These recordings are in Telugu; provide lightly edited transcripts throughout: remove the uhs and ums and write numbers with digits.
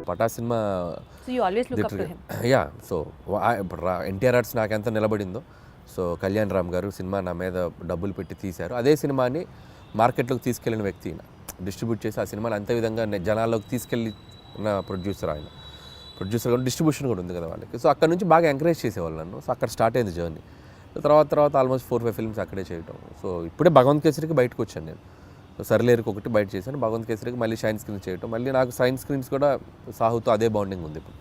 Phata cinema So you always look up to him. Yeah so ఇప్పుడు ఎన్టీఆర్ ఆర్ట్స్ నాకు ఎంత నిలబడిందో, సో కళ్యాణ్ రామ్ గారు సినిమా నా మీద డబ్బులు పెట్టి తీశారు. అదే సినిమాని మార్కెట్లోకి తీసుకెళ్ళిన వ్యక్తి, డిస్ట్రిబ్యూట్ చేసి ఆ సినిమాని అంతే విధంగా జనాల్లోకి తీసుకెళ్ళిన ప్రొడ్యూసర్. ఆయన ప్రొడ్యూసర్ కూడా డిస్ట్రిబ్యూషన్ కూడా ఉంది కదా వాళ్ళకి. సో అక్కడ నుంచి బాగా ఎంకరేజ్ చేసేవాళ్ళు నన్ను. సో అక్కడ స్టార్ట్ అయింది జర్నీ. తర్వాత ఆల్మోస్ట్ 4-5 ఫిల్మ్స్ అక్కడే చేయటం. సో ఇప్పుడే భగవంత్ కేసరికి బయటకు వచ్చాను నేను. సో సర్లేరుకి ఒకటి బయట చేశాను, భగవంత్ కేసరికి మళ్ళీ షైన్ స్క్రీన్ చేయటం. మళ్ళీ నాకు షైన్ స్క్రీన్స్ కూడా సాహుతో అదే బాండింగ్ ఉంది ఇప్పుడు.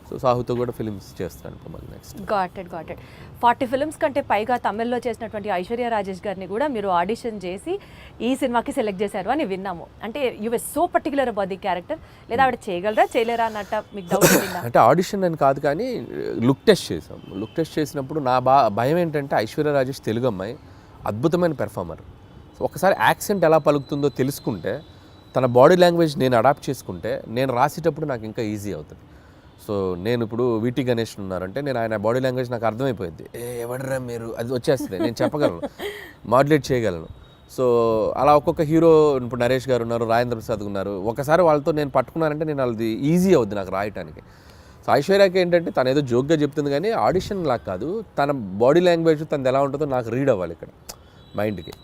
సో సాహుతో కూడా ఫిల్మ్స్ చేస్తాను ఇప్పుడు మళ్ళీ నెక్స్ట్. గాట్ ఇట్ 40 ఫిల్మ్స్ కంటే పైగా తమిళ్లో చేసినటువంటి ఐశ్వర్య రాజేష్ గారిని కూడా మీరు ఆడిషన్ చేసి ఈ సినిమాకి సెలెక్ట్ చేశారు అని విన్నాము. అంటే you were so particular about the character, లేదా ఆవిడ చేయగలరా చేయలేరా అన్నట్ట మీకు డౌట్ ఉందా? అంటే ఆడిషన్ అని కాదు కానీ లుక్ టెస్ట్ చేసాం. లుక్ టెస్ట్ చేసినప్పుడు నా భయం ఏంటంటే ఐశ్వర్య రాజేష్ తెలుగు అమ్మాయి, అద్భుతమైన పెర్ఫార్మర్. సో ఒకసారి యాక్సెంట్ ఎలా పలుకుతుందో తెలుసుకుంటే, తన బాడీ లాంగ్వేజ్ నేను అడాప్ట్ చేసుకుంటే, నేను రాసేటప్పుడు నాకు ఇంకా ఈజీ అవుతుంది. సో నేను ఇప్పుడు వీటీ గణేష్ ఉన్నారంటే నేను ఆయన బాడీ లాంగ్వేజ్ నాకు అర్థమైపోయింది. ఎవడరా మీరు, అది వచ్చేస్తుంది, నేను చెప్పగలను, మాడ్యులేట్ చేయగలను. సో అలా ఒక్కొక్క హీరో, ఇప్పుడు నరేష్ గారు ఉన్నారు, రాజేంద్ర ప్రసాద్ ఉన్నారు, ఒకసారి వాళ్ళతో నేను పట్టుకున్నానంటే నేను వాళ్ళది ఈజీ అవుద్ది నాకు రాయటానికి. సో ఐశ్వర్యకి ఏంటంటే తను ఏదో జోక్గా చెప్తుంది కానీ ఆడిషన్ లాగా కాదు, తన బాడీ లాంగ్వేజ్ తనది ఎలా ఉంటుందో నాకు రీడ్ అవ్వాలి ఇక్కడ మైండ్కి.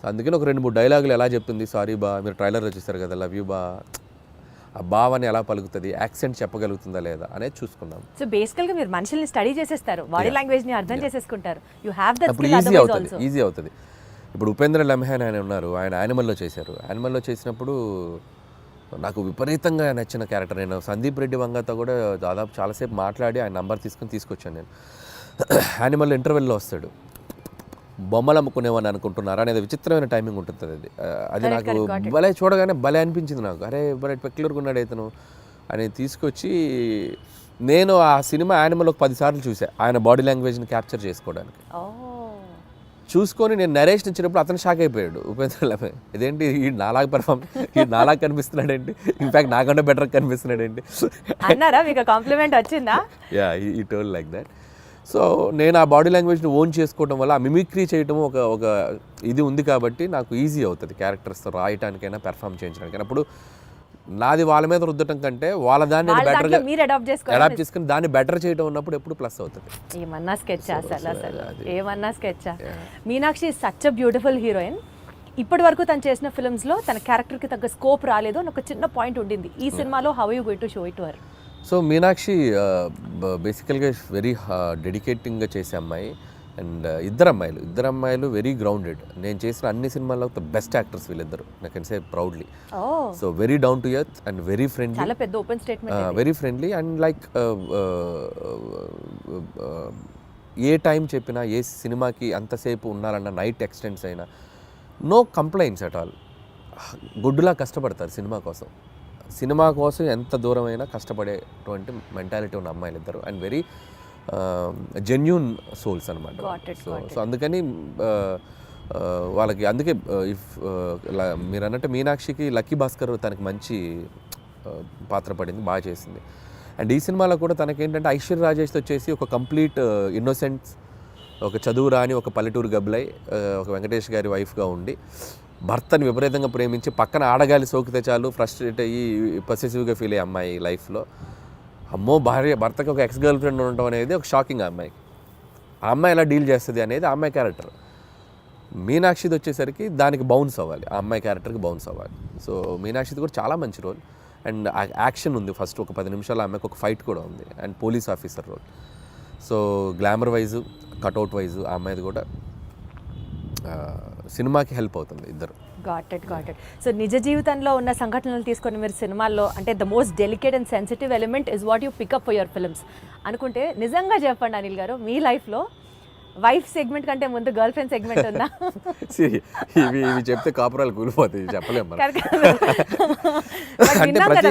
సో అందుకని ఒక 2-3 డైలాగులు ఎలా చెప్తుంది, సారీ బా, మీరు ట్రైలర్లో చూస్తారు కదా, లవ్ యూ బా, ఆ భావాన్ని ఎలా పలుకుతుంది, యాక్సెంట్ చెప్పగలుగుతుందా లేదా అనేది చూసుకున్నాం. సో బేసికల్గా మీరు మనుషుల్ని స్టడీ చేసేస్తారు, బాడీ లాంగ్వేజ్ని అర్థం చేసేసుకుంటారు. యూ హ్యావ్ దట్ అప్పుడు ఈజీ అవుతుంది. ఇప్పుడు ఉపేంద్ర లమ్హాన్ ఆయన ఉన్నారు, ఆయన యానిమల్లో చేశారు. యానిమల్లో చేసినప్పుడు నాకు విపరీతంగా నచ్చిన క్యారెక్టర్. నేను సందీప్ రెడ్డి వంగతో కూడా దాదాపు చాలాసేపు మాట్లాడి ఆయన నంబర్ తీసుకొచ్చాను నేను. యానిమల్ ఇంటర్వెల్లో వస్తాడు, బొమ్మలు అమ్ముకునేవని అనుకుంటున్నారా అనేది విచిత్రమైన టైమింగ్ ఉంటుంది. అది నాకు భలే చూడగానే భలే అనిపించింది నాకు. అరే భలే పెక్యులర్గా ఉన్నాడు ఇతను అని తీసుకొచ్చి, నేను ఆ సినిమా యానిమల్ ఒక 10 సార్లు చూసా ఆయన బాడీ లాంగ్వేజ్ని క్యాప్చర్ చేసుకోవడానికి. చూసుకొని నేను నరేష్ ఇచ్చినప్పుడు అతను షాక్ అయిపోయాడు, ఉపేంద్ర లమ్హాన్, ఇదేంటి ఈ నాలాగా నాలాగా కనిపిస్తున్నాడు ఏంటి, ఇన్ఫ్యాక్ట్ నాకంటే బెటర్ కనిపిస్తున్నాడు ఏంటి అన్నారా? మీకు కాంప్లిమెంట్ వచ్చిందా? యా, ఈ టోల్ లైక్ దట్. సో నేను ఆ బాడీ లాంగ్వేజ్ని ఓన్ చేసుకోవడం వల్ల, ఆ మిమిక్రీ చేయడం ఒక ఇది ఉంది కాబట్టి నాకు ఈజీ అవుతుంది క్యారెక్టర్స్తో రాయటానికైనా పెర్ఫామ్ చేయించడానికైనా. అప్పుడు నాది వాళ్ళ మీద రుద్దటం కంటే వాళ్ళ దాన్ని బెటర్గా అడాప్ట్ చేసుకుని దాన్ని బెటర్ చేయడం ఉన్నప్పుడు ఎప్పుడు ప్లస్ అవుతుంది. ఏమన్నా స్కెచ్ ఏమన్నా sketch. Meenakshi is such a beautiful heroine. ఇప్పటి వరకు తను చేసిన ఫిల్మ్స్లో తన క్యారెక్టర్కి తగ్గ స్కోప్ రాలేదు అని ఒక చిన్న పాయింట్ ఉండింది. ఈ సినిమాలో how you going to show it to her? So Meenakshi బేసికల్గా వెరీ డెడికేటింగ్గా చేసే అమ్మాయి. అండ్ ఇద్దరు అమ్మాయిలు వెరీ గ్రౌండెడ్. నేను చేసిన అన్ని సినిమాల్లో ద బెస్ట్ యాక్టర్స్ వీళ్ళిద్దరు, I can say proudly. So very down to earth and very friendly, చాలా పెద్ద open statement, very friendly. And like A time చెప్పినా, ఏ సినిమాకి అంతసేపు ఉండాలన్నా, నైట్ ఎక్స్టెండ్స్ అయినా, నో కంప్లైంట్స్ అట్ ఆల్. గుడ్డులా కష్టపడతారు సినిమా కోసం ఎంత దూరమైనా కష్టపడేటువంటి మెంటాలిటీ ఉన్న అమ్మాయిలు ఇద్దరు. అండ్ వెరీ జెన్యూన్ సోల్స్ అనమాట. సో అందుకని వాళ్ళకి, అందుకే ఇఫ్ మీరు అన్నట్టు మీనాక్షికి లక్కీ భాస్కర్ తనకి మంచి పాత్ర పడింది, బాగా చేసింది. అండ్ ఈ సినిమాలో కూడా తనకేంటంటే ఐశ్వర్య రాజేష్తో వచ్చేసి ఒక కంప్లీట్ ఇన్నోసెన్స్, ఒక చదువు రాని ఒక పల్లెటూరు గబ్బలై ఒక వెంకటేష్ గారి వైఫ్గా ఉండి భర్తని విపరీతంగా ప్రేమించి పక్కన ఆడగాలి సోకితే చాలు ఫ్రస్ట్రేట్ అయ్యి పొసెసివ్గా ఫీల్ అయ్యే అమ్మాయి లైఫ్లో. అమ్మో, భర్తకి ఒక ఎక్స్ గర్ల్ ఫ్రెండ్ ఉండటం అనేది ఒక షాకింగ్. ఆ అమ్మాయి ఎలా డీల్ చేస్తుంది అనేది ఆ అమ్మాయి క్యారెక్టర్. మీనాక్షిది వచ్చేసరికి దానికి బౌన్స్ అవ్వాలి, ఆ అమ్మాయి క్యారెక్టర్కి బౌన్స్ అవ్వాలి. సో మీనాక్షిది కూడా చాలా మంచి రోల్. అండ్ యాక్షన్ ఉంది, ఫస్ట్ ఒక 10 నిమిషాలు ఆ అమ్మాయికి ఒక ఫైట్ కూడా ఉంది. And police officer role. So glamour wise, cutout wise ఆ అమ్మాయిది కూడా సినిమాకి హెల్ప్ అవుతుంది ఇద్దరు. Got it. సో నిజ జీవితంలో ఉన్న సంఘటనలు తీసుకొని మీరు సినిమాల్లో, అంటే the most delicate and sensitive element is what you pick up for your films అనుకుంటే, నిజంగా చెప్పండి అనిల్ గారు, మీ లైఫ్లో వైఫ్ సెగ్మెంట్ కంటే ముందు గర్ల్ ఫ్రెండ్ సెగ్మెంట్ ఉందా? ఇవి చెప్తే కాపురాలు కూలిపోతాయి, చెప్పలేము.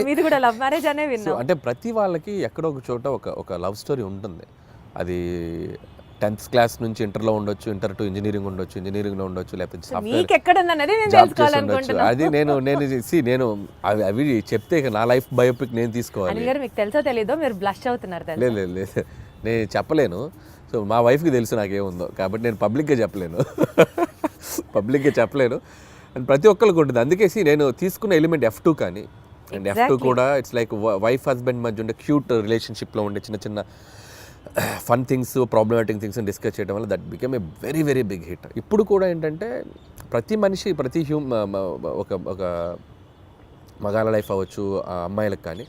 మీది కూడా లవ్ మ్యారేజ్ అనే విన్నాం. అంటే ప్రతి వాళ్ళకి ఎక్కడో ఒక చోట ఒక లవ్ స్టోరీ ఉంటుంది. అది 10th క్లాస్ నుంచి ఇంటర్లో ఉండొచ్చు, ఇంటర్ టు ఇంజనీరింగ్ ఉండొచ్చు, ఇంజనీరింగ్లో ఉండొచ్చు, లేకపోతే అది నేను అవి చెప్తే నా లైఫ్ బయోపిక్ నేను తీసుకోవాలి. మీకు తెలుసో తెలీదో మీరు బ్లష్ అవుతున్నారు. లేదు, నేను చెప్పలేను. సో మా వైఫ్కి తెలుసు నాకేముందో, కాబట్టి నేను పబ్లిక్గా చెప్పలేను. అండ్ ప్రతి ఒక్కరికి ఉంటుంది. అందుకేసి నేను తీసుకున్న ఎలిమెంట్ F2 కానీ అండ్ F2 కూడా ఇట్స్ లైక్ వైఫ్ హస్బెండ్ మధ్య ఉండే క్యూట్ రిలేషన్షిప్లో ఉండే చిన్న చిన్న fun things problematic things discuss చేయడం వల్ల that become a very very big hit. ఇప్పుడు కూడా ఏంటంటే ప్రతి మనిషి ప్రతి ఒక మగాళ్ళ లైఫ్ అవ్వచ్చు, అమ్మాయిలకు కానీ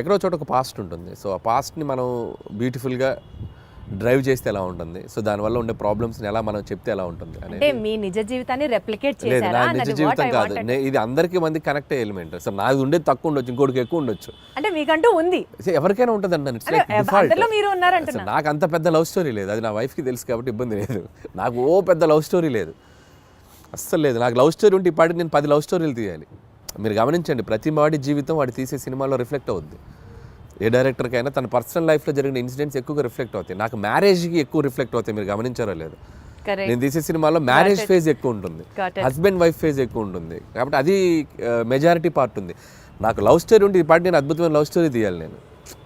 ఎక్కడో చోట ఒక పాస్ట్ ఉంటుంది. సో ఆ పాస్ట్ని మనం బ్యూటిఫుల్గా డ్రైవ్ చేస్తే ఎలా ఉంటుంది, సో దానివల్ల ఉండే ప్రాబ్లమ్స్ని ఎలా మనం చెప్తే ఎలా ఉంటుంది అంటే మీ నిజ జీవితాన్ని రెప్లికేట్ లేదు. చేశారా నా నిజ అన్నది జీవితం what I కాదు, wanted. ఇది అందరికీ మంది కనెక్ట్ అయ్యే ఎలిమెంట్. సో నాది ఉండేది తక్కువ ఉండొచ్చు, ఇంకోటికి ఎక్కువ ఉండొచ్చు, అంటే మీకంటూ ఉంది, సో ఎవరికైనా ఉంటుంది అంటాను. ఇట్స్ లైక్ అందరిలో మీరు ఉన్నారంటున్నా. డిఫాల్ట్. నాకు అంత పెద్ద లవ్ స్టోరీ లేదు, అది నా వైఫ్కి తెలుసు కాబట్టి ఇబ్బంది లేదు. నాకు పెద్ద లవ్ స్టోరీ లేదు, అస్సలు లేదు. నాకు లవ్ స్టోరీ ఉంటే ఇప్పటికి నేను 10 లవ్ స్టోరీలు తీయాలి. మీరు గమనించండి, ప్రతి వాడి జీవితం వాడు తీసే సినిమాలో రిఫ్లెక్ట్ అవుద్ది. ఏ డైరెక్టర్కైనా తన పర్సనల్ లైఫ్లో జరిగిన ఇన్సిడెంట్స్ ఎక్కువగా రిఫ్లెక్ట్ అవుతాయి. నాకు మ్యారేజ్కి ఎక్కువ రిఫ్లెక్ట్ అవుతాయి, మీరు గమనించారో లేదు. Correct. నేను తీసే సినిమాలో మ్యారేజ్ ఫేజ్ ఎక్కువ ఉంటుంది, Got it. Husband wife phase ఎక్కువ ఉంటుంది, కాబట్టి అది మెజారిటీ పార్ట్ ఉంది. నాకు లవ్ స్టోరీ ఉంటే ఈ పార్ట్ నేను అద్భుతమైన లవ్ స్టోరీ తీయాలి నేను,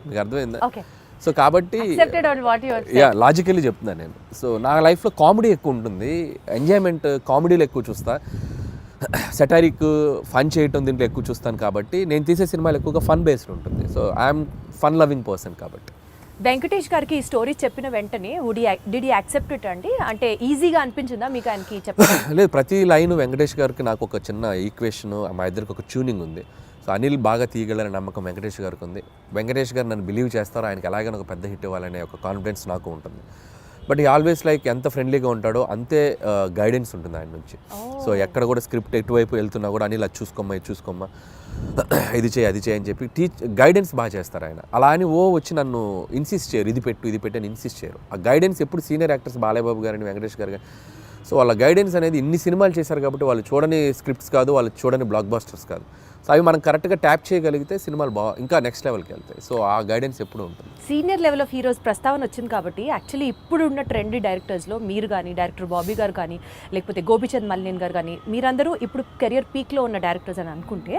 మీకు అర్థమైందా? ఓకే, సో కాబట్టి accepted on what you are saying. Yeah logically చెప్తున్నాను నేను. సో నా లైఫ్లో కామెడీ ఎక్కువ ఉంటుంది, ఎంజాయ్మెంట్ కామెడీలో ఎక్కువ చూస్తా, సెటారిక్ ఫన్ చేయటం దీంట్లో ఎక్కువ చూస్తాను. కాబట్టి నేను తీసే సినిమాలు ఎక్కువగా ఫన్ బేస్డ్ ఉంటుంది. So I'm fun loving person కాబట్టి. వెంకటేష్ గారికి ఈ స్టోరీ చెప్పిన వెంటనే డిడ్ యూ యాక్సెప్ట్ ఇట్ అండి? అంటే ఈజీగా అనిపించిందా మీకు ఆయనకి చెప్పడం? లేదు, ప్రతి లైన్ వెంకటేష్ గారికి నాకు ఒక చిన్న ఈక్వేషన్, మా ఇద్దరికి ఒక ట్యూనింగ్ ఉంది. సో అనిల్ బాగా తీయగలరనే నమ్మకం వెంకటేష్ గారికి ఉంది. వెంకటేష్ గారు నన్ను బిలీవ్ చేస్తారో, ఆయనకి ఎలాగైనా ఒక పెద్ద హిట్ ఇవ్వాలనే ఒక కాన్ఫిడెన్స్ నాకు ఉంటుంది. బట్ ఈ ఆల్వేస్ లైక్ ఎంత ఫ్రెండ్లీగా ఉంటాడో అంతే గైడెన్స్ ఉంటుంది ఆయన నుంచి. సో ఎక్కడ కూడా స్క్రిప్ట్ ఎటువైపు వెళ్తున్నా కూడా అనిల్ అది చూసుకోమ్మా, ఇది చూసుకోమ్మా, ఇది చేయి, అది చేయి అని చెప్పి గైడెన్స్ బాగా చేస్తారు ఆయన. అలా అని వచ్చి నన్ను ఇన్సిస్ట్ చేయరు, ఇది పెట్టు అని ఇన్సిస్ట్ చేయరు. ఆ గైడెన్స్ ఎప్పుడు సీనియర్ యాక్టర్స్ బాలయ్యబాబు గారిని, వెంకటేష్ గారు, సో వాళ్ళ గైడెన్స్ అనేది ఇన్ని సినిమాలు చేశారు కాబట్టి వాళ్ళు చూడని స్క్రిప్ట్స్ కాదు, వాళ్ళు చూడని బ్లాక్ బస్టర్స్ కాదు. సో అవి మనం కరెక్ట్గా ట్యాప్ చేయగలిగితే సినిమాలు ఇంకా నెక్స్ట్ లెవెల్కి వెళ్తాయి. సో ఆ గైడెన్స్ ఎప్పుడు ఉంటుంది. సీనియర్ లెవెల్ ఆఫ్ హీరోస్ ప్రస్తావన వచ్చింది కాబట్టి యాక్చువల్లీ ఇప్పుడు ఉన్న ట్రెండీ డైరెక్టర్స్లో మీరు కానీ, డైరెక్టర్ బాబీ గారు కానీ, లేకపోతే గోపిచంద్ మల్లిన్ గారు కానీ, మీరందరూ ఇప్పుడు కెరియర్ పీక్లో ఉన్న డైరెక్టర్స్ అని అనుకుంటే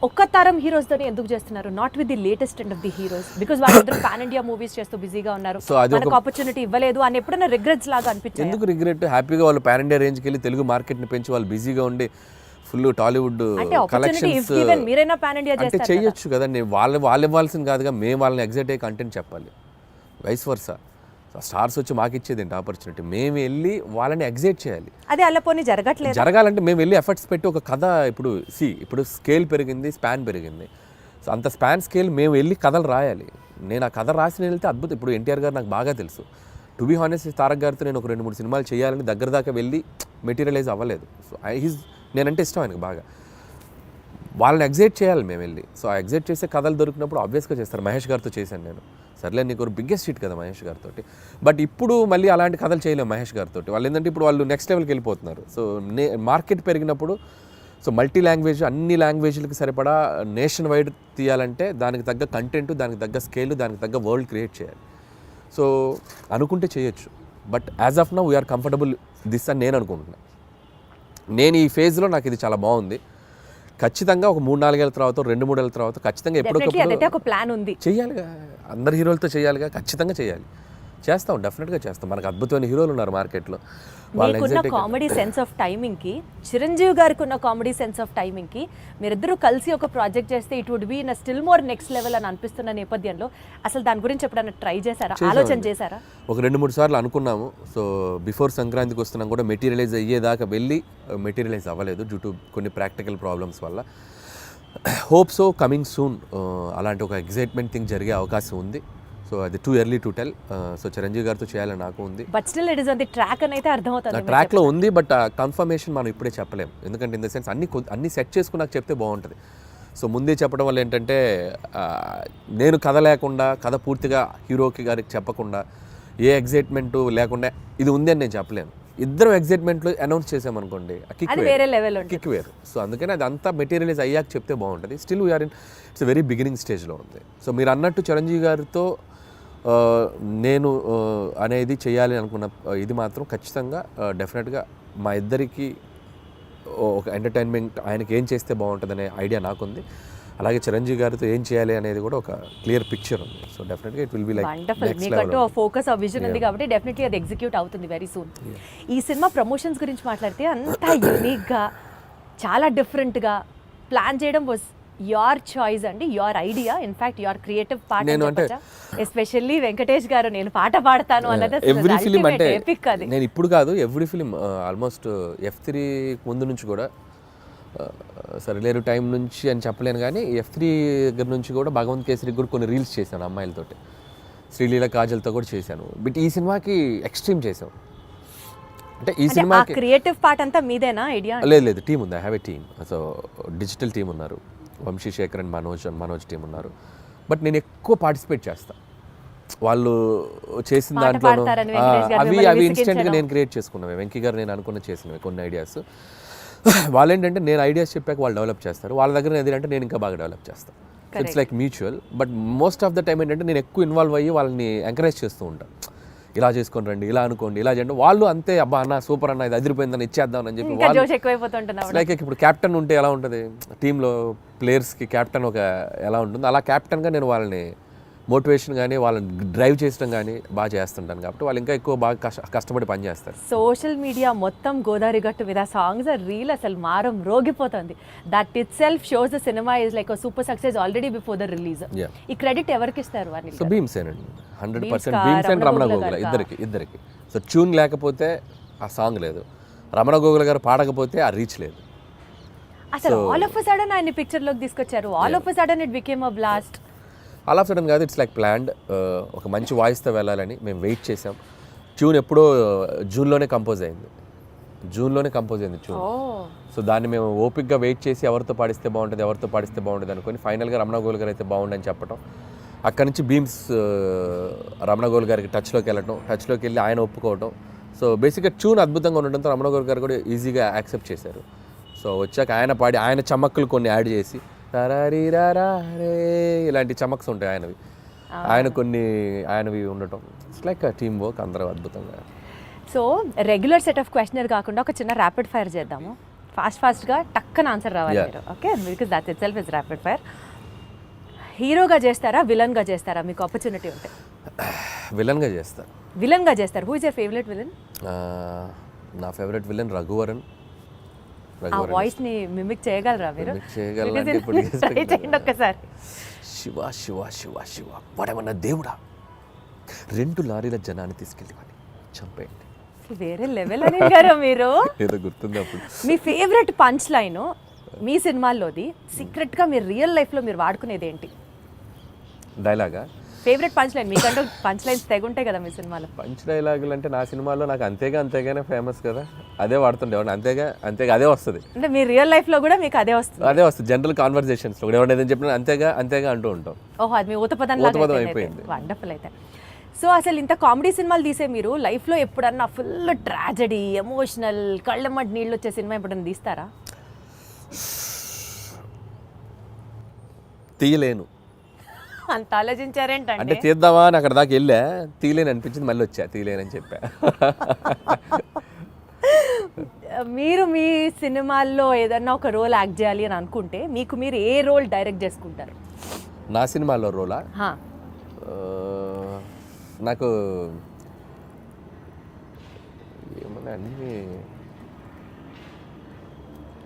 ఒక్క తరం హీరోస్తోనే ఎందుకు చేస్తున్నారు, not with the latest and of the heroes? Because వాళ్ళందరూ పాన్ ఇండియా మూవీస్ చేస్తూ బిజీగా ఉన్నారు, సో అది మనకు ఆపర్చునిటీ ఇవ్వలేదు అని ఎప్పుడైనా రిగ్రెట్స్ లాగా అనిపించింది? ఎందుకు రిగ్రెట్? హ్యాపీగా వాళ్ళు పాన్ ఇండియా రేంజ్కి వెళ్ళి తెలుగు మార్కెట్ని పెంచి వాళ్ళు బిజీగా ఉండి ఫుల్ టాలీవుడ్ కలెక్షన్స్ మీరైనా పాన్ ఇండియా అంటే చేయొచ్చు కదండి. వాళ్ళు ఇవ్వాల్సింది కాదుగా, మేము వాళ్ళని ఎగ్జైట్ అయ్యే కంటెంట్ చెప్పాలి, వైస్ వర్సా. స్టార్స్ వచ్చి మాకు ఇచ్చేది ఏంటి ఆపర్చునిటీ? మేము వెళ్ళి వాళ్ళని ఎగ్జైట్ చేయాలి. అదే అలా పోనీ జరగాలంటే మేము వెళ్ళి ఎఫర్ట్స్ పెట్టి ఒక కథ, ఇప్పుడు స్కేల్ పెరిగింది, స్పాన్ పెరిగింది. సో అంత స్పాన్ స్కేల్ మేము వెళ్ళి కథలు రాయాలి. నేను ఆ కథ రాసి వెళ్తే అద్భుతం. ఇప్పుడు ఎన్టీఆర్ గారు నాకు బాగా తెలుసు. టు బీ హానెస్ట్, తారక్ గారితో నేను ఒక 2-3 సినిమాలు చేయాలని దగ్గర దాకా వెళ్ళి మెటీరియలైజ్ అవ్వలేదు. సో నేనంటే ఇష్టం ఆయనకు బాగా. వాళ్ళని ఎగ్జైట్ చేయాలి మేము వెళ్ళి. సో ఆ ఎగ్జైట్ చేసే కథలు దొరికినప్పుడు ఆబ్వియస్గా చేస్తారు. మహేష్ గారితో చేశాను నేను, సర్లే నీకు ఒక బిగ్గెస్ట్ హిట్ కదా మహేష్ గారితో. బట్ ఇప్పుడు మళ్ళీ అలాంటి కథలు చేయలేము మహేష్ గారితో. వాళ్ళు ఏంటంటే ఇప్పుడు వాళ్ళు నెక్స్ట్ లెవెల్కి వెళ్ళిపోతున్నారు. సో మార్కెట్ పెరిగినప్పుడు, సో మల్టీ లాంగ్వేజ్, అన్ని లాంగ్వేజ్లకి సరిపడా నేషన్ వైడ్ తీయాలంటే దానికి తగ్గ కంటెంట్, దానికి తగ్గ స్కేల్, దానికి తగ్గ వరల్డ్ క్రియేట్ చేయాలి. సో అనుకుంటే చేయొచ్చు. But as of now we are comfortable this అని నేను అనుకుంటున్నాను. నేను ఈ ఫేజ్లో నాకు ఇది చాలా బాగుంది. ఖచ్చితంగా ఒక 3-4 ఏళ్ళ తర్వాత, 2-3 ఏళ్ళ తర్వాత ఖచ్చితంగా ఎప్పటికప్పుడు ఒక ప్లాన్ ఉంది, చేయాలిగా, అందరు హీరోలతో చేయాలిగా, ఖచ్చితంగా చేయాలి. చేస్తాం, డెఫినెట్గా చేస్తాం. మనకు అద్భుతమైన హీరోలు ఉన్నారు మార్కెట్లో. మీకున్న కామెడీ సెన్స్ ఆఫ్ టైమింగ్కి, చిరంజీవి గారికి ఉన్న కామెడీ సెన్స్ ఆఫ్ టైమింగ్కి మీరిద్దరూ కలిసి ఒక ప్రాజెక్ట్ చేస్తే it would be in still more next level అని అనిపిస్తున్న నేపథ్యంలో అసలు దాని గురించి ఎప్పుడైనా ట్రై చేశారా, ఆలోచన చేశారా? ఒక 2-3 సార్లు అనుకున్నాము. సో బిఫోర్ సంక్రాంతికి వస్తున్నాం కూడా మెటీరియలైజ్ అయ్యేదాకా వెళ్ళి మెటీరియలైజ్ అవ్వలేదు డ్యూ టు కొన్ని ప్రాక్టికల్ ప్రాబ్లమ్స్ వల్ల. హోప్ సో కమింగ్ సూన్ అలాంటి ఒక ఎగ్జైట్మెంట్ థింగ్ జరిగే అవకాశం ఉంది. సో అది too early to tell. So Chiranjeevi గారితో చేయాలని నాకు ఉంది. But still it is on the track అని అయితే అర్థమవుతుంది. ట్రాక్లో ఉంది, బట్ కన్ఫర్మేషన్ మనం ఇప్పుడే చెప్పలేము. ఎందుకంటే ఇన్ ద సెన్స్ అన్ని సెట్ చేసుకుని నాకు చెప్తే బాగుంటుంది. సో ముందే చెప్పడం వల్ల ఏంటంటే నేను కథ లేకుండా, కథ పూర్తిగా హీరోకి గారికి చెప్పకుండా, ఏ ఎగ్జైట్మెంట్ లేకుండా ఇది ఉంది అని నేను చెప్పలేను. ఇద్దరం ఎగ్జైట్మెంట్లో అనౌన్స్ చేసామనుకోండి, కిక్ వేరు. సో అందుకని అది అంతా మెటీరియలైజ్ అయ్యాక చెప్తే బాగుంటుంది. Still we are in it's very beginning స్టేజ్లో ఉంది. సో మీరు అన్నట్టు చిరంజీవి గారితో నేను అనేది చేయాలి అనుకున్న ఇది మాత్రం ఖచ్చితంగా డెఫినెట్గా మా ఇద్దరికి ఒక ఎంటర్టైన్మెంట్, ఆయనకి ఏం చేస్తే బాగుంటుందనే ఐడియా నాకుంది. అలాగే చిరంజీవి గారితో ఏం చేయాలి అనేది కూడా ఒక క్లియర్ పిక్చర్ ఉంది. సో డెఫినెట్గా ఇట్ విల్ బి లైక్ మీకంటూ ఫోకస్, ఆ విజన్ ఉంది కాబట్టి డెఫినెట్లీ అది ఎగ్జిక్యూట్ అవుతుంది వెరీ సూన్. ఈ సినిమా ప్రమోషన్స్ గురించి మాట్లాడితే అంతా యూనిక్గా, చాలా డిఫరెంట్గా ప్లాన్ చేయడం వాజ్ యువర్ చాయిస్ అండి, your idea, in fact your creative part నేను అంటే ఎస్పెషల్లీ వెంకటేష్ గారు నేను పాట పాడతాను అన్నది ఎవ్రీ ఫిలిం అంటే ఎపిక్ అది. నేను ఇప్పుడు కాదు, ఎవ్రీ ఫిలిం ఆల్మోస్ట్ F3 ముందు నుంచి కూడా సరే లేరు టైం నుంచి అని చెప్పలేను కానీ F3 దగ్గర నుంచి కూడా భగవంత్ కేసరి కూడా కొన్ని రీల్స్ చేశాను అమ్మాయిలతోటి, శ్రీలీల కాజల్తో కూడా చేశాను. బట్ ఈ సినిమాకి ఎక్స్ట్రీమ్ చేసాం. అంటే ఈ సినిమాకి క్రియేటివ్ పార్ట్ అంతా మీదేనా ఐడియా? లేదు టీం ఉంది, I have a team. So digital team ఉన్నారు, వంశీ శేఖర్ అండ్ మనోజ్ టీం ఉన్నారు. బట్ నేను ఎక్కువ పార్టిసిపేట్ చేస్తాను. వాళ్ళు చేసిన దాంట్లో అవి ఇన్స్టెంట్గా నేను క్రియేట్ చేసుకున్నవి. వెంకీ గారు నేను అనుకున్న చేసినవి కొన్ని ఐడియాస్. వాళ్ళు ఏంటంటే నేను ఐడియాస్ చెప్పాక వాళ్ళు డెవలప్ చేస్తారు, వాళ్ళ దగ్గర ఏదంటే నేను ఇంకా బాగా డెవలప్ చేస్తాను. It's like mutual. But most of the time ఏంటంటే నేను ఎక్కువ ఇన్వాల్వ్ అయ్యి వాళ్ళని ఎంకరేజ్ చేస్తూ ఉంటాను. ఇలా చేసుకొని రండి, ఇలా అనుకోండి, ఇలా చేయండి. వాళ్ళు అంతే, అబ్బా అన్న సూపర్ అన్న, ఇది అదిరిపోయిందని ఇచ్చేద్దాం అని చెప్పి వాళ్ళు లైక్ ఇప్పుడు క్యాప్టెన్ ఉంటే ఎలా ఉంటుంది టీంలో ప్లేయర్స్కి, క్యాప్టెన్ ఒక ఎలా ఉంటుంది అలా క్యాప్టెన్గా నేను వాళ్ళని మోటివేషన్ కానీ వాళ్ళని డ్రైవ్ చేయడం కానీ బాగా చేస్తుంటాను. కాబట్టి వాళ్ళు ఇంకా ఎక్కువ బాగా కష్టపడి పని చేస్తారు. సోషల్ మీడియా మొత్తం గోదావరి గట్టు మీద సాంగ్స్ రీల్ అసలు మారం రోగిపోతుంది. That itself shows the cinema is like super success already before the release. ఈ క్రెడిట్ ఎవరికి ఇస్తారు? సో భీమ్సేనండి, 100% భీమ్స్ అండ్ రమణ గోగుల ఇద్దరికి. సో ట్యూన్ లేకపోతే ఆ సాంగ్ లేదు, రమణ గోగుల గారు పాడకపోతే ఆ రీచ్ లేదు. అసలు ఆల్ ఆఫ్ అ సడన్ ఆయన పిక్చర్ లోకి తీసుకొచ్చారు, all of a sudden it became a blast. All of sudden కాదు, ఇట్స్ లైక్ ప్లాన్డ్. ఒక మంచి వాయిస్తో వెళ్ళాలని మేము వెయిట్ చేసాం. ట్యూన్ ఎప్పుడో జూన్లోనే కంపోజ్ అయింది ట్యూన్. సో దాన్ని మేము ఓపిక్గా వెయిట్ చేసి ఎవరితో పాడిస్తే బాగుంటుంది అనుకొని ఫైనల్గా రమణ గోల్ గారు అయితే బాగుండని చెప్పడం, అక్కడి నుంచి భీమ్స్ రమణ గోల్ గారికి టచ్లోకి వెళ్ళి ఆయన ఒప్పుకోవడం. సో బేసిక్గా ట్యూన్ అద్భుతంగా ఉండడంతో రమణ గోల్ గారు కూడా ఈజీగా యాక్సెప్ట్ చేశారు. సో వచ్చాక ఆయన పాడి ఆయన చమక్కులు కొన్ని యాడ్ చేసి రే ఇలాంటి చమక్స్ ఉంటాయి ఆయనవి ఉండటం. ఇట్స్ లైక్ టీమ్ వర్క్, అందరూ అద్భుతంగా. So regular set of questionnaire కాకుండా ఒక చిన్న ర్యాపిడ్ ఫైర్ చేద్దాము. ఫాస్ట్గా టక్కన ఆన్సర్ రావాలి మీరు, okay? Because that it self is rapid fire. హీరోగా చేస్తారా, విలన్గా చేస్తారా? మీకు ఆపర్చునిటీ ఉంటే విలన్గా చేస్తారు. Who is your favourite villain? నా ఫేవరెట్ విలన్ రఘువరన్. ఆ వాయిస్ ని మిమిక్ చేయగలరా మీరు? ఒక్కసారి. శివ శివ శివ శివ వాడేమన్నా దేవుడా, 2 లారీల జనాన్ని తీసుకెళ్ళి చంపేయండి. వేరే లెవెల్ అని గారు మీరు. ఏదో గుర్తుంది అప్పుడు. మీ ఫేవరెట్ పంచ్ లైన్ మీ సినిమాల్లోది, సీక్రెట్ గా మీరు రియల్ లైఫ్ లో మీరు వాడుకునేది ఏంటి? డైలాగా? ఫేవరెట్ పంచ్ లైన్ మీకంటూ పంచ్ లైన్స్ తెగుంటాయి కదా మీ సినిమాలో. పంచ్ డైలాగులు అంటే నా సినిమాలో నాకు అంతేగానే ఫేమస్ కదా, అదే వాడుతుండేవాడిని. అంతేగా అదే వస్తుంది. అంటే మీ రియల్ లైఫ్ లో కూడా మీకు అదే వస్తుంది? జనరల్ కాన్వర్సేషన్స్ లో ఎవరైనా ఏదైనా చెప్పినా అంతేగా అంటూ ఉంటాం. ఓహో, అది మీ ఊతపదం అయిపోయింది. వండర్ఫుల్. అయితే సో అసలు ఇంత కామెడీ సినిమాలు తీసే మీరు లైఫ్లో ఎప్పుడన్నా ఫుల్ ట్రాజడీ, ఎమోషనల్, కళ్ళమ్మటి నీళ్ళు వచ్చే సినిమా ఎప్పుడన్నా తీస్తారా? తీయలేను. అంత ఆలోచించారేంటంటే? అంటే తీద్దామా అని అక్కడ దాకా వెళ్ళా, తీయలేని అనిపించింది, మళ్ళీ వచ్చా తీయలేనని చెప్పా. మీరు మీ సినిమాల్లో ఏదన్నా ఒక రోల్ యాక్ట్ చేయాలి అని అనుకుంటే మీకు మీరు ఏ రోల్ డైరెక్ట్ చేసుకుంటారు? నా సినిమాలో రోలా? నాకు ఏమన్నా అన్ని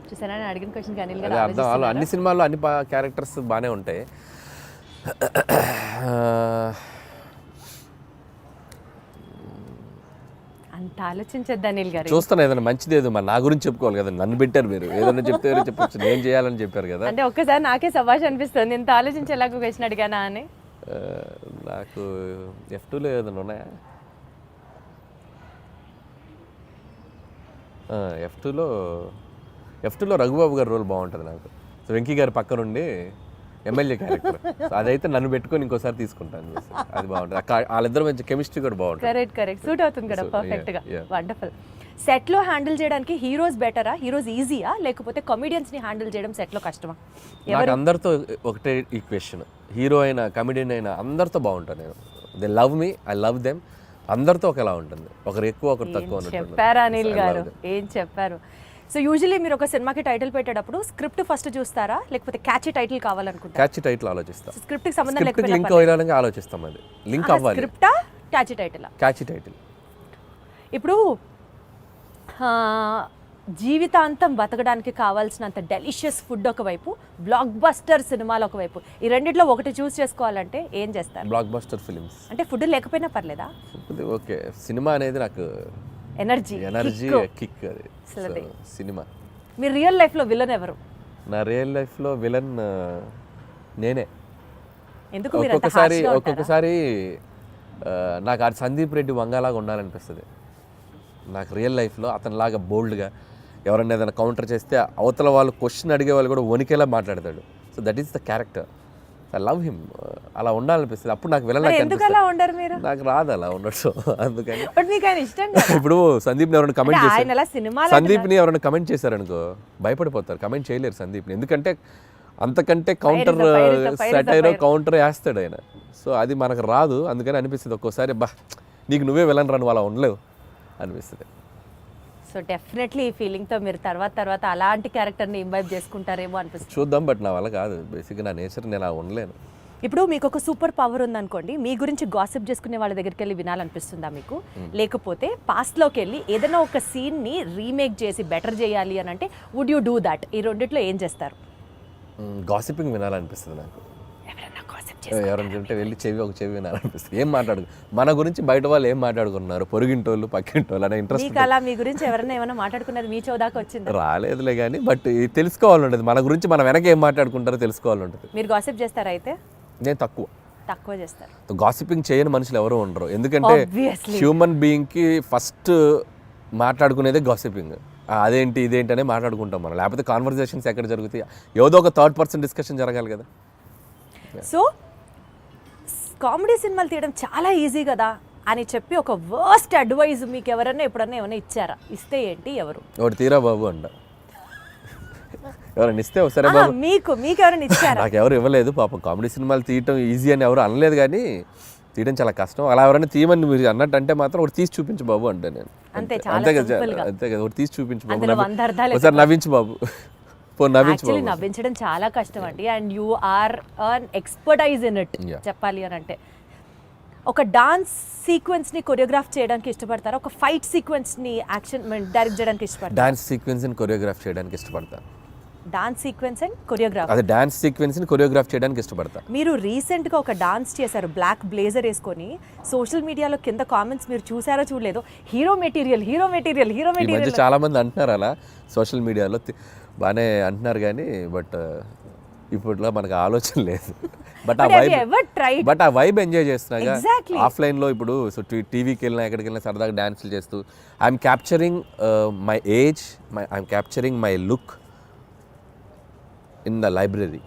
చూసారా అడిగిన క్వశ్చన్ అర్థం. అన్ని సినిమాల్లో అన్ని క్యారెక్టర్స్ బాగానే ఉంటాయి. అంత ఆలోచించద్దు అనిల్ గారు. చూస్తాను ఏదైనా మంచిది, ఏదో మరి నా గురించి చెప్పుకోవాలి కదా, నన్ను పెట్టారు మీరు, ఏదైనా చెప్తే చెప్పచ్చు, నేను చేయాలని చెప్పారు కదా. అంటే ఒక్కసారి నాకే సభాష్ అనిపిస్తుంది, ఇంత ఆలోచించేలాగా క్వశ్చన్ అడిగానా అని. నాకు F2లో ఏదైనా ఉన్నాయా? F2లో రఘుబాబు గారి రోల్ బాగుంటుంది నాకు. సో వెంకీ గారి పక్క నుండి ఎమ్మెల్యే క్యారెక్టర్, అదైతే నన్ను పెట్టుకొని ఇంకోసారి తీసుకుంటాను. అది బాగుంటుంది, వాళ్ళిద్దరు మంచి కెమిస్ట్రీ కూడా బాగుంటుంది. కరెక్ట్ సూట్ అవుతుంది కదా పర్ఫెక్ట్గా. వండర్ఫుల్. సెట్లో హ్యాండిల్ చేయడానికి హీరోస్ బెటరా, హీరోస్ ఈజీయా, లేకపోతే కమెడియన్స్ని హ్యాండిల్ చేయడం సెట్లో కష్టమా? నాకు అందరితో ఒకటే ఈక్వేషన్, హీరో అయినా కమెడియన్ అయినా అందరితో బాగుంటాను నేను. They love me, I love them. అందరితో ఒకలా ఉంటుంది, ఒకరు ఎక్కువ ఒకరు తక్కువ. చెప్పారా అనిల్ గారు, ఏం చెప్పారు. సో యూజువల్లీ మీరు ఒక సినిమాకి టైటిల్ పెట్టేటప్పుడు స్క్రిప్ట్ ఫస్ట్ చూస్తారా, లేకపోతే క్యాచీ టైటిల్ కావాలనుకుంటారా? క్యాచీ టైటిల్ ఆలోచిస్తాం. స్క్రిప్ట్కి సంబంధం లేకపోతే లింక్ అవ్వడానికి ఆలోచిస్తాం. అది లింక్ అవ్వాలి. స్క్రిప్టా క్యాచీ టైటిల్? Catchy title. ఇప్పుడు జీవితాంతం బతకడానికి కావాల్సినంత డెలిషియస్ ఫుడ్ ఒకవైపు, బ్లాక్ బస్టర్ సినిమాలు ఒకవైపు, ఈ రెండిట్లో ఒకటి చూస్ చేసుకోవాలంటే ఏం చేస్తారు? Block buster films. అంటే ఫుడ్ లేకపోయినా పర్లేదా? ఓకే, సినిమా అనేది నాకు ఎనర్జీ కిక్ అది. అసలు సినిమా. మీ రియల్ లైఫ్లో విలన్ ఎవరు? నా రియల్ లైఫ్లో విలన్ నేనే. ఎందుకు మీరు అంత harsh గా ఉంటారా? ఒక్కొక్కసారి నాకు ఆ సందీప్ రెడ్డి వంగలాగా ఉండాలనిపిస్తుంది నాకు రియల్ లైఫ్లో. అతనిలాగా బోల్డ్గా ఎవరైనా ఏదైనా కౌంటర్ చేస్తే అవతల వాళ్ళు క్వశ్చన్ అడిగే వాళ్ళు కూడా వణికేలా మాట్లాడతాడు. So that is the character. I love him. అలా ఉండాలనిపిస్తుంది. అప్పుడు నాకు విలన్ ఎందుకు అలా ఉండరు మీరు? నాకు రాదు అలా ఉండడం, అందుకని. బట్ మీకు ఆయన ఇష్టం కదా. ఇప్పుడు సందీప్ని ఎవరైనా కమెంట్ ఆయన చేశారు, అలా సినిమాలో సందీప్ని ఎవరైనా కమెంట్ చేశారనుకో భయపడిపోతారు, కమెంట్ చేయలేరు సందీప్ని. ఎందుకంటే అంతకంటే కౌంటర్ సెటైర్ కౌంటర్ వేస్తాడు ఆయన. సో అది మనకు రాదు, అందుకని అనిపిస్తుంది ఒక్కోసారి బా నీకు నువ్వే విలన్ రా, నువ్వు అలా ఉండలేవు అనిపిస్తుంది. సో డెఫినెట్లీ ఈ ఫీలింగ్తో మీరు తర్వాత అలాంటి క్యారెక్టర్ని ఇంబైబ్ చేసుకుంటారేమో అనిపిస్తుంది. చూద్దాం, బట్ నా వల్ల కాదు. బేసిక్గా నా నేచర్ నేను అలా ఉండలేను. ఇప్పుడు మీకు ఒక సూపర్ పవర్ ఉందనుకోండి, మీ గురించి గాసిప్ చేసుకునే వాళ్ళ దగ్గరికి వెళ్ళి వినాలనిపిస్తుందా మీకు? లేకపోతే పాస్ట్లోకి వెళ్ళి ఏదైనా ఒక సీన్ని రీమేక్ చేసి బెటర్ చేయాలి అని అంటే వుడ్ యూ డూ దాట్? ఈ రెండిట్లో ఏం చేస్తారు? గాసిపింగ్ వినాలనిపిస్తుంది నాకు. ఎవరైనా గాసిప్ ఎవరైనా ఉంటే వెళ్ళి ఒక చెవి వినాలనిపిస్తుంది. ఏం మాట్లాడు మన గురించి బయట వాళ్ళు ఏం మాట్లాడుకున్నారు, పొరుగింటోళ్ళు పక్కింటోళ్ళు అనే ఇంట్రెస్ట్. మీకు అలా మీ గురించి ఎవరైనా ఏమైనా మాట్లాడుకున్నది మీ చౌదాకా వచ్చిందా? రాలేదులే కానీ, బట్ తెలుసుకోవాలంటది మన గురించి, మన వెనక ఏం మాట్లాడుకుంటారో తెలుసుకోవాలంటది. మీరు గాసిప్ చేస్తారా? అయితే నేను తక్కువ చేస్తారు. గాసిపింగ్ చేయని మనుషులు ఎవరు ఉండరు. ఎందుకంటే హ్యూమన్ బీయింగ్కి ఫస్ట్ మాట్లాడుకునేదే గాసిపింగ్. అదేంటి ఇదేంటి అనే మాట్లాడుకుంటాం మనం, లేకపోతే కాన్వర్జేషన్స్ ఎక్కడ జరుగుతాయి? ఏదో ఒక థర్డ్ పర్సన్ డిస్కషన్ జరగాలి కదా. సో కామెడీ సినిమాలు తీయడం చాలా ఈజీ కదా అని చెప్పి ఒక వర్స్ట్ అడ్వైజ్ మీకు ఎవరైనా ఎప్పుడన్నా ఏమైనా ఇచ్చారా? ఇస్తే ఏంటి, ఎవరు? ఒకటి తీరా బాబు అంట. ఎవరైనా ఇస్తే సరే బాబు. మీకు ఎవరైనా ఇచ్చారా? నాకు ఎవరు ఇవ్వలేదు పాపం. కామెడీ సినిమాలు తీయటం ఈజీ అని ఎవరు అనలేదు, కానీ తీయడం చాలా కష్టం. అలా ఎవరైనా తీయమని మీరు అన్నట్టు అంటే మాత్రం ఒకటి తీసి చూపించు బాబు అంటే నేను అంతే కదా, ఒకటి తీసి చూపించు బాబు, ఒకసారి నవ్వించు బాబు. యాక్చువల్లీ నవ్వించడం చాలా కష్టం అండి. And you are an expertise in it చెప్పాలి అని అంటే. ఒక డాన్స్ సీక్వెన్స్ ని కొరియోగ్రాఫ్ చేయడానికి ఇష్టపడతారా? ఒక ఫైట్ సీక్వెన్స్ ని యాక్షన్ డైరెక్ట్ చేయడానికి ఇష్టపడతారా? డాన్స్ సీక్వెన్స్ ని కొరియోగ్రాఫ్ చేయడానికి ఇష్టపడతాను. Dance sequence and choreograph. అదే డాన్స్ సీక్వెన్స్ ని కొరియోగ్రాఫ్ చేయడానికి ఇష్టపడతాను. మీరు రీసెంట్ గా ఒక డాన్స్ చేశారు బ్లాక్ బ్లేజర్ వేసుకొని. సోషల్ మీడియాలో కింద కామెంట్స్ మీరు చూసారో చూడలేదో, హీరో మెటీరియల్. ఈ మధ్య చాలా మంది అంటున్నారు అలా సోషల్ మీడియాలో, బాగానే అంటున్నారు కానీ, బట్ ఇప్పట్లో మనకు ఆలోచన లేదు. బట్ ఆ వైబ్ ఎంజాయ్ చేస్తున్నాగా ఆఫ్లైన్లో. ఇప్పుడు సో టీవీకి వెళ్ళినా ఎక్కడికి వెళ్ళినా సరదాగా డాన్సులు చేస్తూ I'm capturing my age, I'm capturing my look in the library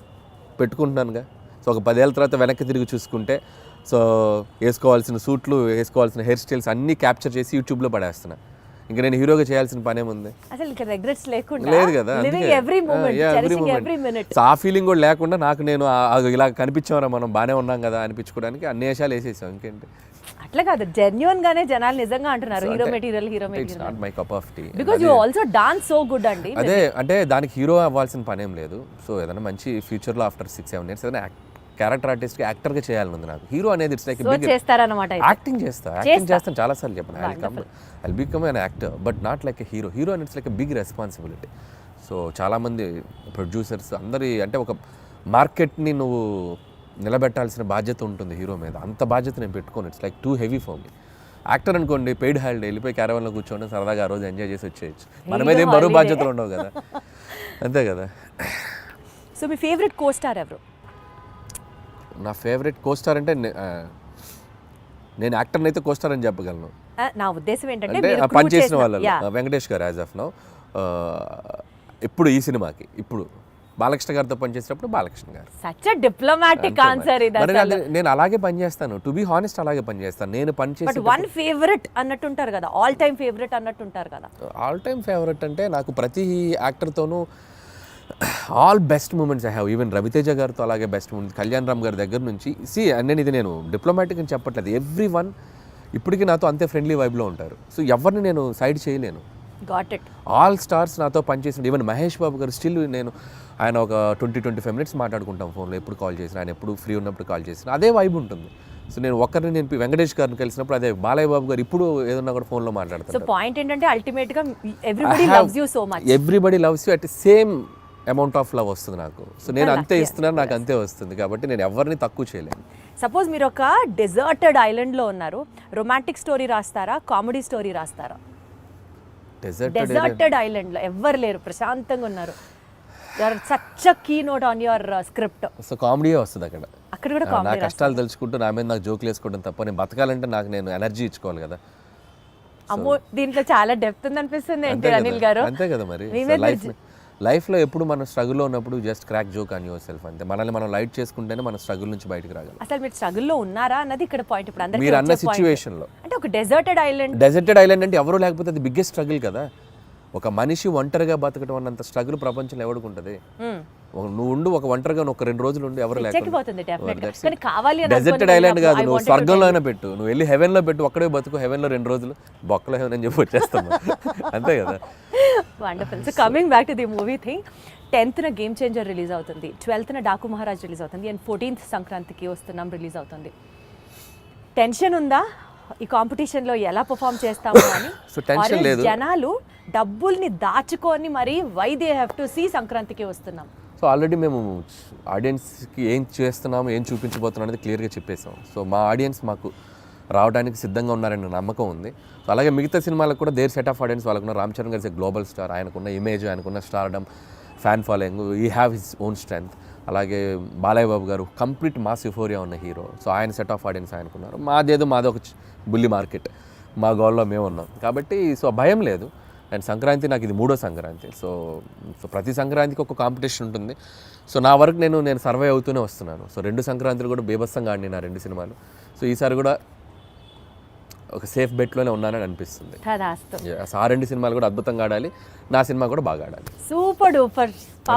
పెట్టుకుంటున్నానుగా. సో ఒక 10 ఏళ్ళ తర్వాత వెనక్కి తిరిగి చూసుకుంటే, సో వేసుకోవాల్సిన సూట్లు, వేసుకోవాల్సిన హెయిర్ స్టైల్స్ అన్నీ క్యాప్చర్ చేసి యూట్యూబ్లో పడేస్తున్నా. ఇంకా నేను హీరోగా చేయాల్సిన పనేముంది? అసలు ఇక రిగ్రెట్స్ లేకుండా లేదు కదా. ఎవ్రీ మూమెంట్ ఆ ఫీలింగ్ కూడా లేకుండా నాకు నేను ఇలా కనిపించామరా మనం బాగానే ఉన్నాం కదా అనిపించుకోవడానికి అన్ని వేషాలు వేసేసాం. ఇంకేంటి, అట్లా కాదు, జెన్యూన్ గానే జనాలు నిజంగా అంటున్నారు hero material. It's not my cup of tea. Because you also dance so good అండి. అదే అంటే దానికి హీరో అవ్వాల్సిన పనేం లేదు. సో ఏదైనా మంచి ఫ్యూచర్లో ఆఫ్టర్ 6-7 years ఏదైనా క్యారెక్టర్ ఆర్టిస్ట్ యాక్టర్గా చేయాలని ఉంది నాకు. హీరో అనేది ఇట్స్ లైక్ చేస్తారన్నమాట. యాక్టింగ్ చేస్తాను చాలాసార్లు చెప్పాను. I become an actor but not like a hero. Hero అని it's like a big responsibility. So చాలామంది ప్రొడ్యూసర్స్ అందరి అంటే ఒక మార్కెట్ని నువ్వు నిలబెట్టాల్సిన బాధ్యత ఉంటుంది హీరో మీద. అంత బాధ్యత నేను పెట్టుకోను. It's like too heavy for me. Actor అనుకోండి, పెయిడ్ హాలిడే వెళ్ళిపోయి క్యారవాన్లో కూర్చోండి, సరదాగా ఆ రోజు ఎంజాయ్ చేసి వచ్చేయచ్చు. మన మీద ఏం బరువు బాధ్యతలు ఉండవు కదా, అంతే కదా. సో మీ ఫేవరెట్ కో స్టార్ ఎవరు? నా ఫేవరెట్ కో స్టార్ అంటే నేను యాక్టర్ని అయితే కో స్టార్ అని చెప్పగలను. నా ఉద్దేశం ఏంటంటే పనిచేసిన వాళ్ళు వెంకటేష్ గారు యాజ్ ఆఫ్ నౌ. ఇప్పుడు ఈ సినిమాకి ఇప్పుడు బాలకృష్ణ గారితో పనిచేసినప్పుడు బాలకృష్ణ గారు. సచ్ ఎ డిప్లొమాటిక్ ఆన్సర్ ఇది. నేను అలాగే పనిచేస్తాను, టు బి హానెస్ట్ అలాగే పనిచేస్తాను. నేను పనిచేసి వన్ ఫేవరెట్ అన్నట్టుంటారు కదా, ఆల్ టైమ్ ఫేవరెట్ అన్నట్టుంటారు కదా. ఆల్ టైమ్ ఫేవరెట్ అంటే నాకు ప్రతి యాక్టర్తోనూ all best moments I have. Even Raviteja గారితో అలాగే బెస్ట్ మూమెంట్స్, కళ్యాణ్ రామ్ గారి దగ్గర నుంచి. నేను డిప్లొమాటిక్ అని చెప్పట్లేదు. ఎవ్రీ వన్ ఇప్పటికీ నాతో అంతే ఫ్రెండ్లీ వైబ్లో ఉంటారు. సో ఎవరిని నేను సైడ్ చేయలేను. Got it. ఆల్ స్టార్స్ నాతో పనిచేసిన, ఈవెన్ మహేష్ బాబు గారు స్టిల్ ఆయన ఒక 20-25 minutes మాట్లాడుకుంటాం ఫోన్లో. ఎప్పుడు కాల్ చేసినా, ఆయన ఎప్పుడు ఫ్రీ ఉన్నప్పుడు కాల్ చేసినా అదే వైబ్ ఉంటుంది. సో నేను ఒక్కరిని నేను వెంకటేష్ గారిని కలిసినప్పుడు అదే బాలయ్య బాబు గారు ఇప్పుడు ఏదన్నా కూడా ఫోన్లో సో మాట్లాడతారు. పాయింట్ ఏంటంటే అల్టిమేట్ గా everybody loves you so much. Everybody loves you at same amount of love వస్తుంది నాకు. సో నేను అంతే ఇస్తున్నాను, నాకు అంతే వస్తుంది. కాబట్టి నేను ఎవరిని తక్కువ చేయలేను. సపోజ్ మీరు ఒక డెజర్టెడ్ ఐలాండ్లో ఉన్నారు, రొమాంటిక్ స్టోరీ రాస్తారా, కామెడీ స్టోరీ రాస్తారా? డెజర్టెడ్ ఐలాండ్లో ఎవ్వరు లేరు, ప్రశాంతంగా ఉన్నారు, you're such a key note on your script. So కామెడీయే వస్తుంది అక్కడ. అక్కడ కూడా నా కామెడీ. కష్టాలు తెలుసుకుంటూ నా మీద నాకు జోకులు వేసుకోవడం తప్ప, నేను బతకాలంటే నాకు నేను ఎనర్జీ ఇచ్చుకోవాలి కదా. అమ్మో, దీంట్లో చాలా డెప్త్ ఉంది అనిపిస్తుంది ఏంటి అనిల్ గారు? అంతే కదా మరి. మీ మీద లైఫ్లో ఎప్పుడు మనం స్ట్రగుల్లో ఉన్నప్పుడు just crack joke on your self అంతే. మనల్ని మనం లైట్ చేసుకుంటేనే మన స్ట్రగుల్ నుంచి బయటకు రాగలం. అసలు మీరు స్ట్రగుల్లో ఉన్నారా అన్నది ఇక్కడ పాయింట్. ఇప్పుడు అందరికీ మీరు అన్న వచ్చే point. సిచ్యువేషన్లో అంటే ఒక డెజర్టెడ్ ఐలాండ్ అంటే ఎవరు లేకపోతే అది బిగ్గెస్ట్ స్ట్రగుల్ కదా. ఒక మనిషి ఒంటరిగా బతకడం అన్నంత స్ట్రగుల్ ప్రపంచంలో ఎవరికి ఉంటుంది? నువ్వు ఉండు ఒక ఒంటరిగా ఒక 2 రోజులు ఉండి ఎవరు చెక్కిపోతుంది లేకపోతే. డెఫినెట్గా. కానీ కావాలి అని డెజర్టెడ్ ఐలాండ్ కాదు, నువ్వు స్వర్గంలో అయినా పెట్టు, నువ్వు వెళ్ళి హెవెన్లో పెట్టు, ఒక్కడే బతుకు, హెవెన్లో 2 రోజులు బొక్కలో హెవెన్ అని చెప్పి వచ్చేస్తాము. అంతే కదా. Wonderful. So coming back to the movie thing, 10th game changer release అవుతుంది, 12th డాకు మహారాజ్ రిలీజ్ అవుతుంది, అండ్ 14th సంక్రాంతికి వస్తున్నాం రిలీజ్ అవుతుంది. టెన్షన్ ఉందా ఈ కాంపిటీషన్లో ఎలా పర్ఫామ్ చేస్తాము అని? సో టెన్షన్ లేదు. జనాలు డబ్బుల్ని దాచుకొని మరి why they have to see సంక్రాంతికి వస్తున్నాం. సో ఆల్రెడీ మేము ఆడియన్స్కి ఏం చేస్తున్నాము, ఏం చూపించబోతున్నాం అనేది క్లియర్గా చెప్పేసాం. సో మా ఆడియన్స్ మాకు రావడానికి సిద్ధంగా ఉన్నారనే నమ్మకం ఉంది. సో అలాగే మిగతా సినిమాలకు కూడా దేర్ సెట్ ఆఫ్ ఆడియన్స్ వాళ్ళకున్న. రామ్ చరణ్ గారి గ్లోబల్ స్టార్, ఆయనకున్న ఇమేజ్, ఆయనకున్న స్టార్డమ్, ఫ్యాన్ ఫాలోయింగ్, ఈ హ్యావ్ హిస్ ఓన్ స్ట్రెంగ్త్. అలాగే బాలయ్య బాబు గారు కంప్లీట్ మాస్ యుఫోరియా ఉన్న హీరో. సో ఆయన సెట్ ఆఫ్ ఆడియన్స్ ఆయనకున్నారు. మాది ఒక బుల్లి మార్కెట్, మా గోల్లో మేము ఉన్నాం కాబట్టి సో భయం లేదు. అండ్ సంక్రాంతి నాకు ఇది 3వ సంక్రాంతి. సో ప్రతి సంక్రాంతికి ఒక కాంపిటీషన్ ఉంటుంది. సో నా వరకు నేను సర్వే అవుతూనే వస్తున్నాను. సో 2 సంక్రాంతులు కూడా బీభత్సంగా ఆడినాయి నా 2 సినిమాలు. సో ఈసారి కూడా ఒక సేఫ్ బెట్లోనే ఉన్నానని అనిపిస్తుంది. ఆ 2 సినిమాలు కూడా అద్భుతంగా ఆడాలి, నా సినిమా కూడా బాగా ఆడాలి. Super duper.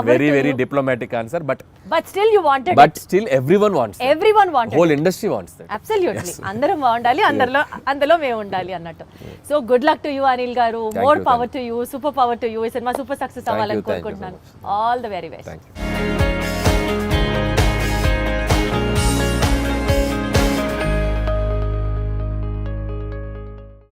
Very diplomatic answer, but still you wanted, but still everyone wants, whole industry wants that. Absolutely. అందరం బాగుండాలి, అందులో మేము ఉండాలి అన్నట్టు. So good luck to you Anil గారు, more power to you, super power to you. ఈ సినిమా సూపర్ సక్సెస్ అవ్వాలని కోరుకుంటున్నాను. All the very best.